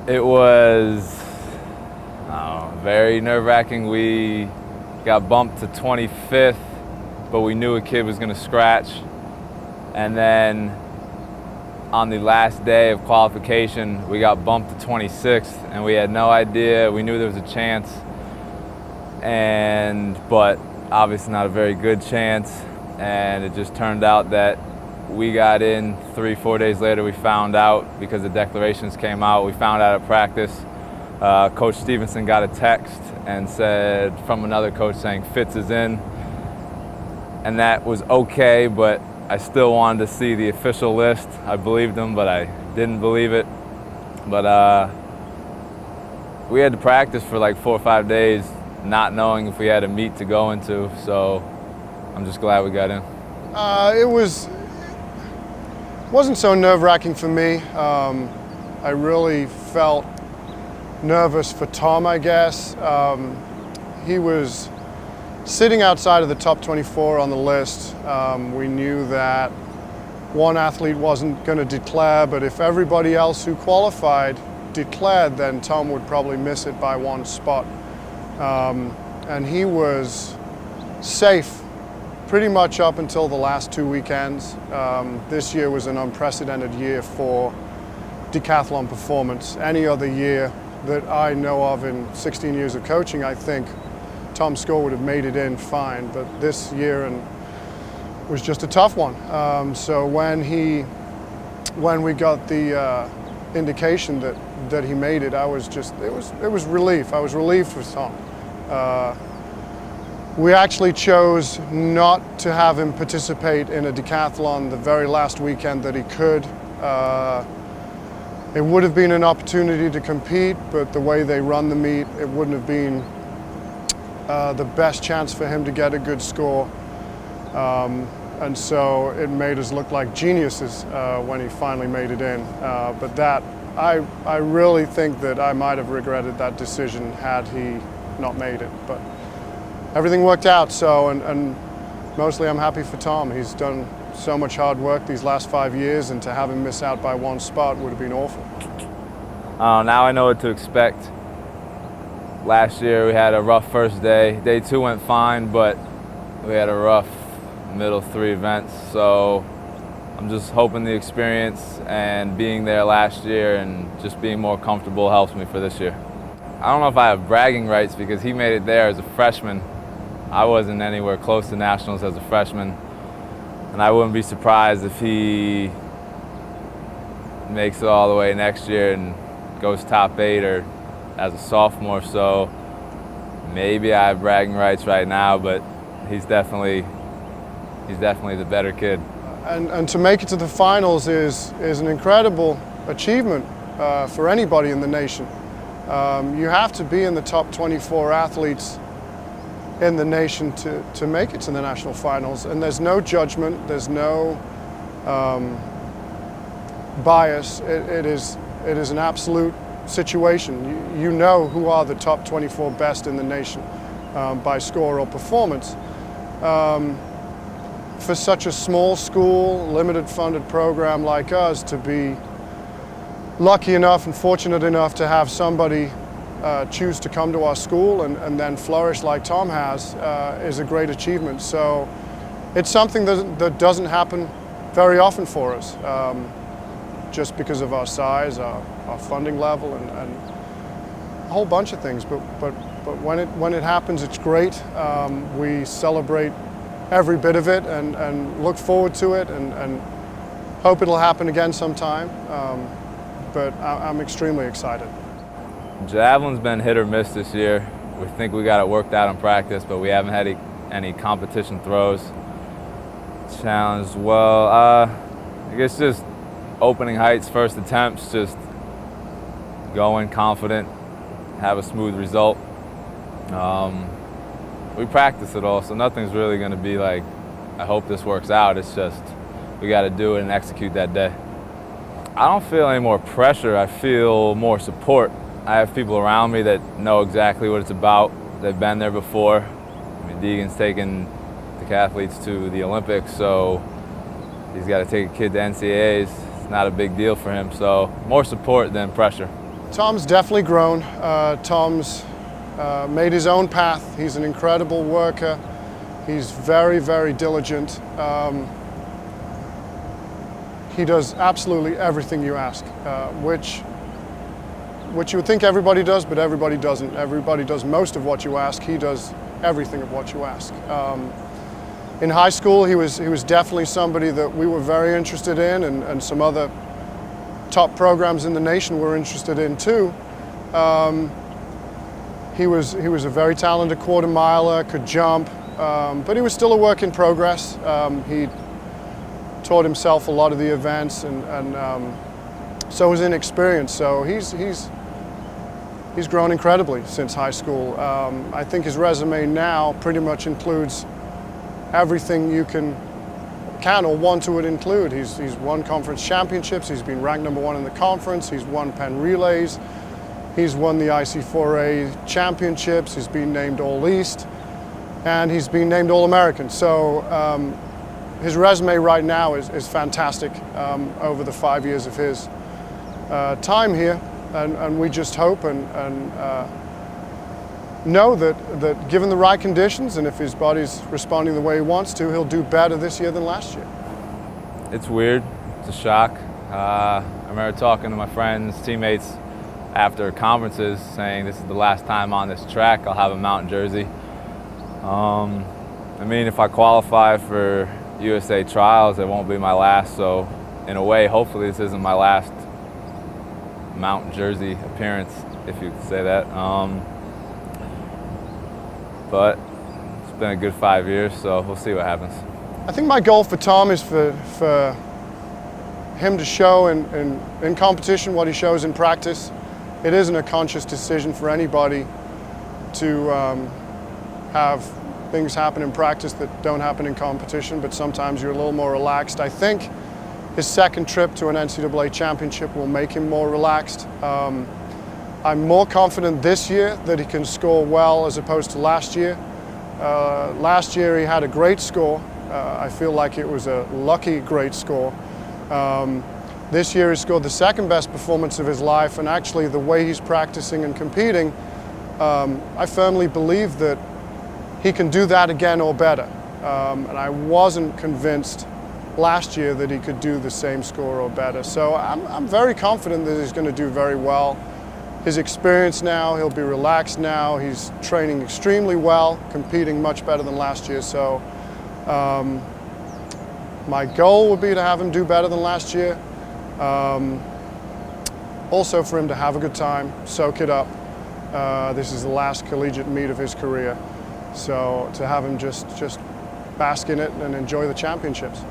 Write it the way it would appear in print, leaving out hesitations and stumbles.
It was very nerve-wracking. We got bumped to 25th, but we knew a kid was going to scratch. And then on the last day of qualification, we got bumped to 26th, and we had no idea. We knew there was a chance, but obviously not a very good chance. And it just turned out that we got in 3-4 days later. We found out because the declarations came out. We found out at practice. Coach Stevenson got a text and said from another coach saying Fitz is in, and that was okay, but I still wanted to see the official list. I believed him, but I didn't believe it. But we had to practice for like 4 or 5 days, not knowing if we had a meet to go into, so I'm just glad we got in. It wasn't so nerve-wracking for me. I really felt nervous for Tom, I guess. He was sitting outside of the top 24 on the list. We knew that one athlete wasn't going to declare, but if everybody else who qualified declared, then Tom would probably miss it by 1 spot. And he was safe pretty much up until the last 2 weekends. This year was an unprecedented year for decathlon performance. Any other year that I know of in 16 years of coaching, I think Tom's score would have made it in fine, but this year was just a tough one. So when we got the indication that he made it, it was relief. I was relieved for Tom. We actually chose not to have him participate in a decathlon the very last weekend that he could. It would have been an opportunity to compete, but the way they run the meet, it wouldn't have been the best chance for him to get a good score. And so it made us look like geniuses when he finally made it in. But I really think that I might have regretted that decision had he not made it. But everything worked out, and mostly I'm happy for Tom. He's done so much hard work these last 5 years, and to have him miss out by 1 spot would have been awful. Now I know what to expect. Last year we had a rough first day. Day 2 went fine, but we had a rough middle 3 events. So I'm just hoping the experience and being there last year and just being more comfortable helps me for this year. I don't know if I have bragging rights because he made it there as a freshman. I wasn't anywhere close to nationals as a freshman. And I wouldn't be surprised if he makes it all the way next year and goes top 8 or as a sophomore. So maybe I have bragging rights right now, but he's definitely the better kid. And to make it to the finals is an incredible achievement for anybody in the nation. You have to be in the top 24 athletes in the nation to make it to the national finals, and there's no judgment, there's no bias. It is an absolute situation. You know who are the top 24 best in the nation by score or performance. For such a small school, limited funded program like us to be lucky enough and fortunate enough to have somebody choose to come to our school and then flourish like Tom has is a great achievement. So it's something that doesn't happen very often for us, just because of our size, our funding level, and a whole bunch of things. But when it happens, it's great. We celebrate every bit of it and look forward to it and hope it'll happen again sometime. But I'm extremely excited. Javelin's been hit or miss this year. We think we got it worked out in practice, but we haven't had any competition throws. Challenge, well, I guess just opening heights, first attempts, just going confident, have a smooth result. We practice it all, so nothing's really going to be like, I hope this works out. It's just we got to do it and execute that day. I don't feel any more pressure. I feel more support. I have people around me that know exactly what it's about. They've been there before. I mean, Deegan's taken decathletes to the Olympics, so he's got to take a kid to NCAAs. It's not a big deal for him, so more support than pressure. Tom's definitely grown. Tom's made his own path. He's an incredible worker. He's very, very diligent. He does absolutely everything you ask, which you would think everybody does, but everybody doesn't. Everybody does most of what you ask. He does everything of what you ask. In high school, he was definitely somebody that we were very interested in, and some other top programs in the nation were interested in too. He was a very talented quarter miler, could jump, but he was still a work in progress. He taught himself a lot of the events, and so was inexperienced. So he's grown incredibly since high school. I think his resume now pretty much includes everything you can or want to include. He's won conference championships. He's been ranked #1 in the conference. He's won Penn Relays. He's won the IC4A championships. He's been named All East, and he's been named All American. So his resume right now is fantastic over the 5 years of his time here, and we just hope and know that given the right conditions, and if his body's responding the way he wants to, he'll do better this year than last year. It's weird. It's a shock. I remember talking to my friends, teammates after conferences saying this is the last time on this track I'll have a mountain jersey. I mean, if I qualify for USA trials, it won't be my last, so in a way, hopefully this isn't my last mountain jersey appearance, if you could say that. But it's been a good 5 years, so we'll see what happens. I think my goal for Tom is for him to show in competition what he shows in practice. It isn't a conscious decision for anybody to have things happen in practice that don't happen in competition, but sometimes you're a little more relaxed. I think his second trip to an NCAA championship will make him more relaxed. I'm more confident this year that he can score well as opposed to last year. Last year he had a great score. I feel like it was a lucky great score. This year he scored the second best performance of his life, and actually the way he's practicing and competing, I firmly believe that he can do that again or better. And I wasn't convinced last year that he could do the same score or better. So I'm very confident that he's going to do very well. His experience now, he'll be relaxed now. He's training extremely well, competing much better than last year. So my goal would be to have him do better than last year. Also for him to have a good time, soak it up. This is the last collegiate meet of his career. So to have him just bask in it and enjoy the championships.